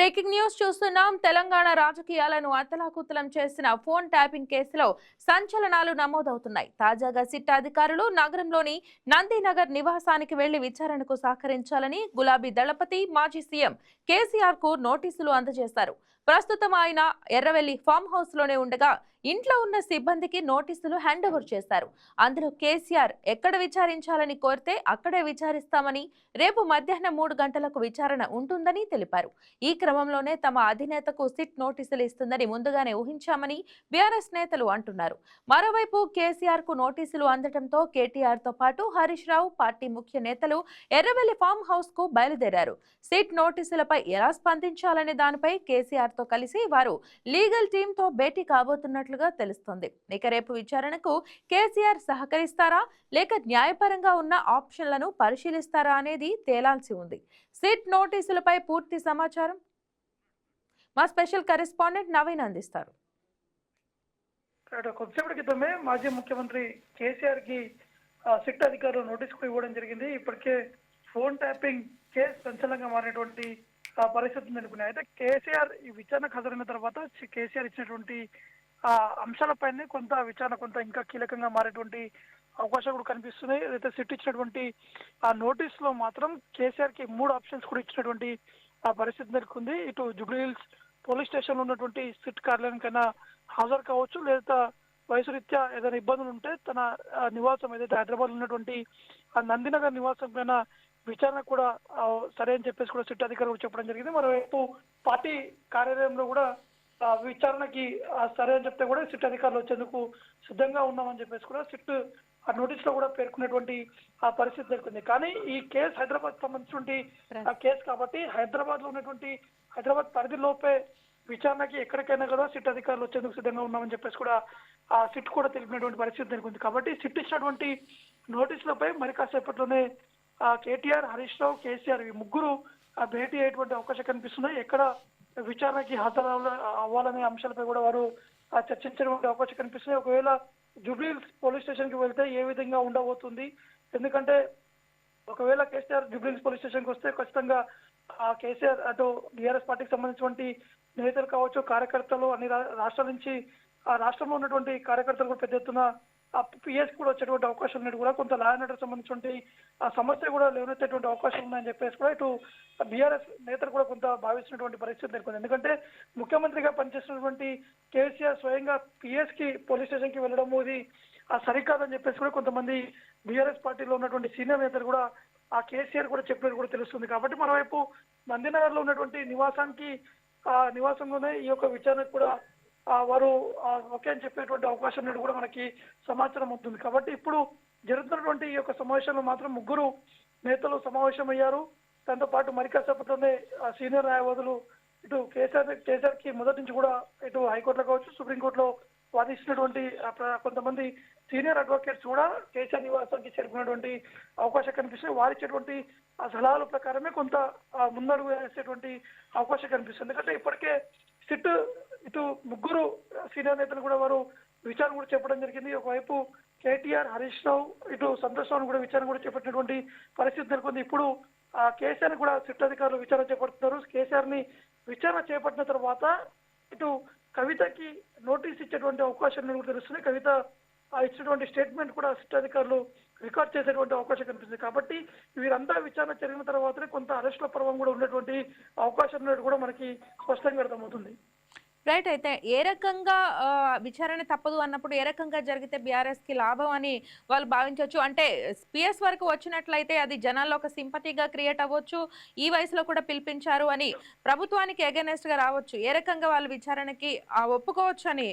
Breaking news చూస్తున్నాం. తెలంగాణ రాజకీయాలను అతలాకుతలం చేసిన ఫోన్ ట్యాపింగ్ కేసులో సంచలనాలు నమోదవుతున్నాయి. తాజాగా సిట్ అధికారులు నగరంలోని నందినగర్ నివాసానికి వెళ్లి విచారణకు సహకరించాలని గులాబీ దళపతి మాజీ సీఎం కేసీఆర్ కు నోటీసులు అందజేశారు. ప్రస్తుతం ఆయన ఎర్రవెల్లి ఫామ్ హౌస్ లోనే ఉండగా ఇంట్లో ఉన్న సిబ్బందికి నోటీసులు హ్యాండ్ ఓవర్ చేశారు. అందులో కేసీఆర్ ఎక్కడ విచారించాలని కోరితే అక్కడే విచారిస్తామని, రేపు మధ్యాహ్నం 3 గంటలకు విచారణ ఉంటుందని తెలిపారు. ఈ క్రమంలోనే తమ అధినేతకు సిట్ నోటీసులు ఇస్తుందని ముందుగానే ఊహించామని బీఆర్ఎస్ నేతలు అంటున్నారు. మరోవైపు కేసీఆర్ కు నోటీసులు అందడంతో కేటీఆర్ తో పాటు హరీష్ రావు పార్టీ ముఖ్య నేతలు ఎర్రవెల్లి ఫామ్ హౌస్ కు బయలుదేరారు. సిట్ నోటీసులపై ఎలా స్పందించాలనే దానిపై కేసీఆర్ తో కలిసి వారు లీగల్ టీమ్ తో భేటీ కాబోతున్నట్లుగా తెలుస్తోంది. ఇక రేపు విచారణకు కేసీఆర్ సహకరిస్తారా లేక న్యాయపరంగా ఉన్న ఆప్షన్లను పరిశీలిస్తారా అనేది తేలాల్సి ఉంది. సిట్ నోటీసులపై పూర్తి సమాచారం మా స్పెషల్ కరెస్పాండెంట్ నవీన్ అందిస్తారు. కొద్దిసేపటి క్రితమే మాజీ ముఖ్యమంత్రి కేసీఆర్ కి సిట్ అధికారులు నోటీస్ కూడా ఇవ్వడం జరిగింది. ఇప్పటికే ఫోన్ ట్యాపింగ్ కేసు సంచలనంగా మారినటువంటి పరిస్థితి నెలకొన్నాయి. అయితే కేసీఆర్ ఈ విచారణకు హాజరైన తర్వాత కేసీఆర్ ఇచ్చినటువంటి అంశాలపైనే కొంత విచారణ ఇంకా కీలకంగా మారేటువంటి అవకాశాలు కూడా కనిపిస్తున్నాయి. అయితే సిట్ ఇచ్చినటువంటి ఆ నోటీస్ లో మాత్రం కేసీఆర్ కి 3 ఆప్షన్స్ కూడా ఇచ్చినటువంటి పరిస్థితి నెలకొంది. ఇటు జూబ్లీహిల్స్ పోలీస్ స్టేషన్ లో ఉన్నటువంటి సిట్ కార్యాలయానికైనా హాజరు కావచ్చు, లేదా వయసు రీత్యా ఏదైనా ఇబ్బందులు ఉంటే తన నివాసం ఏదైతే హైదరాబాద్ లో ఉన్నటువంటి ఆ నందినగర్ నివాసం పైన విచారణ కూడా సరే అని చెప్పేసి కూడా సిట్ అధికారులు కూడా చెప్పడం జరిగింది. మరోవైపు పార్టీ కార్యాలయంలో కూడా విచారణకి సరే అని చెప్తే కూడా సిట్ అధికారులు వచ్చేందుకు సిద్ధంగా ఉన్నామని చెప్పేసి కూడా సిట్ ఆ నోటీస్ లో కూడా పేర్కొన్నటువంటి ఆ పరిస్థితి నెలకొంది. కానీ ఈ కేసు హైదరాబాద్ సంబంధించినటువంటి కేసు కాబట్టి హైదరాబాద్ లో ఉన్నటువంటి హైదరాబాద్ పరిధిలోపే విచారణకి ఎక్కడికైనా కూడా సిట్ అధికారులు వచ్చేందుకు సిద్ధంగా ఉన్నామని చెప్పేసి కూడా ఆ సిట్ కూడా తెలిపినటువంటి పరిస్థితి నెలకొంది. కాబట్టి సిట్ ఇచ్చినటువంటి నోటీసులపై మరి కాసేపట్లోనే కేటీఆర్, హరీష్ రావు, కేసీఆర్ ఈ ముగ్గురు భేటీ అయ్యేటువంటి అవకాశం కనిపిస్తున్నాయి. ఎక్కడ విచారణకి హాజరు అవ్వాలనే అంశాలపై కూడా వారు చర్చించేటువంటి అవకాశం కనిపిస్తున్నాయి. ఒకవేళ జూబ్లీహిల్స్ పోలీస్ స్టేషన్ కి వెళ్తే ఏ విధంగా ఉండబోతుంది, ఎందుకంటే ఒకవేళ కేసీఆర్ జూబ్లీహిల్స్ పోలీస్ స్టేషన్ కి వస్తే ఖచ్చితంగా కేసీఆర్ అటు బీఆర్ఎస్ పార్టీకి సంబంధించినటువంటి నేతలు కావచ్చు, కార్యకర్తలు అన్ని రాష్ట్రాల నుంచి రాష్ట్రంలో ఉన్నటువంటి కార్యకర్తలు కూడా పెద్ద ఎత్తున పిఎస్ కూడా వచ్చేటువంటి అవకాశం ఉన్నట్టు కూడా కొంత లా అండ్ ఆర్డర్ సంబంధించినటువంటి సమస్య కూడా లేవనెత్తేటువంటి అవకాశం ఉన్నాయని చెప్పేసి కూడా ఇటు బీఆర్ఎస్ నేతలు కూడా కొంత భావిస్తున్నటువంటి పరిస్థితి నెలకొంది. ఎందుకంటే ముఖ్యమంత్రిగా పనిచేస్తున్నటువంటి కేసీఆర్ స్వయంగా పిఎస్ కి పోలీస్ స్టేషన్ కి వెళ్ళడం ఇది సరికాదని చెప్పేసి కూడా కొంతమంది బీఆర్ఎస్ పార్టీలో ఉన్నటువంటి సీనియర్ నేతలు కూడా ఆ కేసీఆర్ కూడా చెప్పినట్టు కూడా తెలుస్తుంది. కాబట్టి మరోవైపు నందినగర్ లో ఉన్నటువంటి నివాసంలోనే ఈ యొక్క విచారణకు కూడా వారు ఓకే అని చెప్పేటువంటి అవకాశం అనేది కూడా మనకి సమాచారం అవుతుంది. కాబట్టి ఇప్పుడు జరుగుతున్నటువంటి ఈ యొక్క సమావేశంలో మాత్రం ముగ్గురు నేతలు సమావేశమయ్యారు. దాంతో పాటు మరి కాసేపట్లోనే సీనియర్ న్యాయవాదులు ఇటు కేసీఆర్ కి మొదటి నుంచి కూడా ఇటు హైకోర్టులో కావచ్చు, సుప్రీంకోర్టులో వాదిస్తున్నటువంటి కొంతమంది సీనియర్ అడ్వకేట్స్ కూడా కేసీఆర్ నివాసానికి చేరుకున్నటువంటి అవకాశం కనిపిస్తుంది. వారిచ్చేటువంటి సలహాల ప్రకారమే కొంత ముందడుగు వేసేటువంటి అవకాశం కనిపిస్తుంది. ఎందుకంటే ఇప్పటికే సిట్ ఇటు ముగ్గురు సీనియర్ నేతలు కూడా వారు విచారణ కూడా చెప్పడం జరిగింది. ఒకవైపు కేటీఆర్, హరీష్ రావు, ఇటు సంతోష్ రావు కూడా విచారణ కూడా చేపట్టినటువంటి పరిస్థితి నెలకొంది. ఇప్పుడు కేసీఆర్ కూడా సిట్ అధికారులు విచారణ చేపడుతున్నారు. కేసీఆర్ ని విచారణ చేపట్టిన తర్వాత ఇటు కవితకి నోటీస్ ఇచ్చేటువంటి అవకాశం కూడా తెలుస్తుంది. కవిత ఇచ్చినటువంటి స్టేట్మెంట్ కూడా సిట్ అధికారులు రికార్డ్ చేసేటువంటి అవకాశం కనిపిస్తుంది. కాబట్టి వీరంతా విచారణ జరిగిన తర్వాతనే కొంత అరెస్టుల పర్వం కూడా ఉన్నటువంటి అవకాశం ఉన్నట్టు కూడా మనకి స్పష్టంగా అర్థమవుతుంది. రైట్. అయితే ఏ రకంగా విచారణ తప్పదు అన్నప్పుడు ఏ రకంగా జరిగితే బీఆర్ఎస్ కి లాభం అని వాళ్ళు భావించవచ్చు? అంటే పిఎస్ వరకు వచ్చినట్లయితే అది జనాల్లో ఒక సింపతిగా క్రియేట్ అవ్వచ్చు, ఈ వయసులో కూడా పిలిపించారు అని ప్రభుత్వానికి అగైనెస్ట్ గా రావచ్చు. ఏ రకంగా వాళ్ళు విచారణకి ఒప్పుకోవచ్చు అని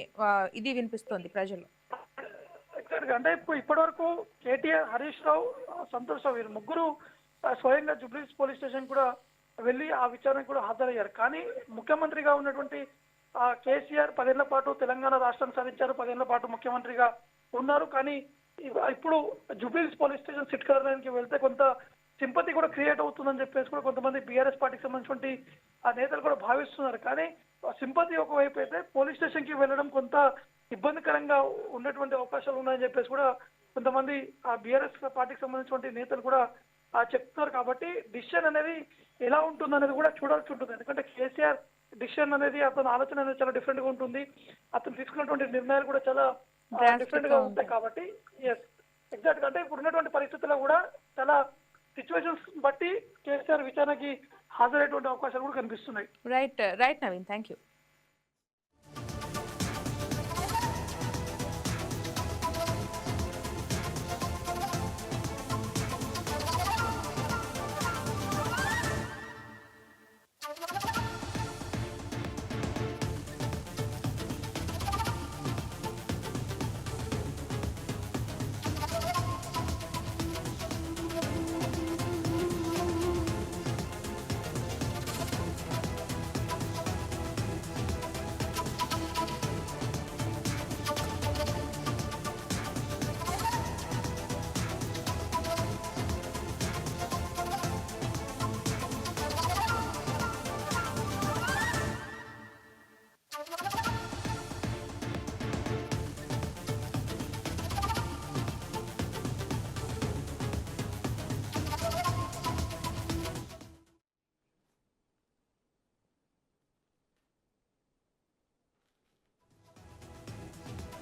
ఇది వినిపిస్తుంది ప్రజలు. అంటే ఇప్పటి వరకు కేటీఆర్, హరీష్ రావు, సంతోష్ రావు వీరు ముగ్గురు స్వయంగా జూబ్లీహిల్స్ పోలీస్ స్టేషన్ కూడా వెళ్ళి ఆ విచారణకు కూడా హాజరయ్యారు. కానీ ముఖ్యమంత్రిగా ఉన్నటువంటి కేసీఆర్ 10 ఏళ్ల పాటు తెలంగాణ రాష్ట్రాన్ని సాధించారు, 10 ఏళ్ల పాటు ముఖ్యమంత్రిగా ఉన్నారు. కానీ ఇప్పుడు జూబ్లీహిల్స్ పోలీస్ స్టేషన్ సిట్ కార్యాలయానికి వెళ్తే కొంత సింపతి కూడా క్రియేట్ అవుతుందని చెప్పేసి కూడా కొంతమంది బీఆర్ఎస్ పార్టీకి సంబంధించినటువంటి ఆ నేతలు కూడా భావిస్తున్నారు. కానీ సింపతి ఒకవైపు అయితే పోలీస్ స్టేషన్ కి వెళ్ళడం కొంత ఇబ్బందికరంగా ఉన్నటువంటి అవకాశాలు ఉన్నాయని చెప్పేసి కూడా కొంతమంది ఆ బీఆర్ఎస్ పార్టీకి సంబంధించినటువంటి నేతలు కూడా చెప్తున్నారు కాబట్టి డిసిషన్ అనేది ఎలా ఉంటుంది అనేది కూడా చూడాల్సి ఉంటుంది. ఎందుకంటే కేసీఆర్ డిసిషన్ అనేది అతని ఆలోచన అనేది చాలా డిఫరెంట్ గా ఉంటుంది. అతను తీసుకున్నటువంటి నిర్ణయాలు కూడా చాలా డిఫరెంట్ గా ఉంటాయి కాబట్టి ఎస్ ఎగ్జాక్ట్ గా అంటే ఇప్పుడు ఉన్నటువంటి పరిస్థితుల్లో కూడా చాలా సిచ్యువేషన్స్ బట్టి కేసీఆర్ విచారణకి హాజరయ్యేటువంటి అవకాశాలు కూడా కనిపిస్తున్నాయి. Right Naveen, thank you.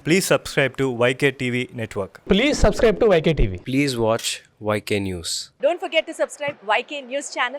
Please subscribe to YK TV Network. Please subscribe to YK TV. Please watch YK News. Don't forget to subscribe YK News channel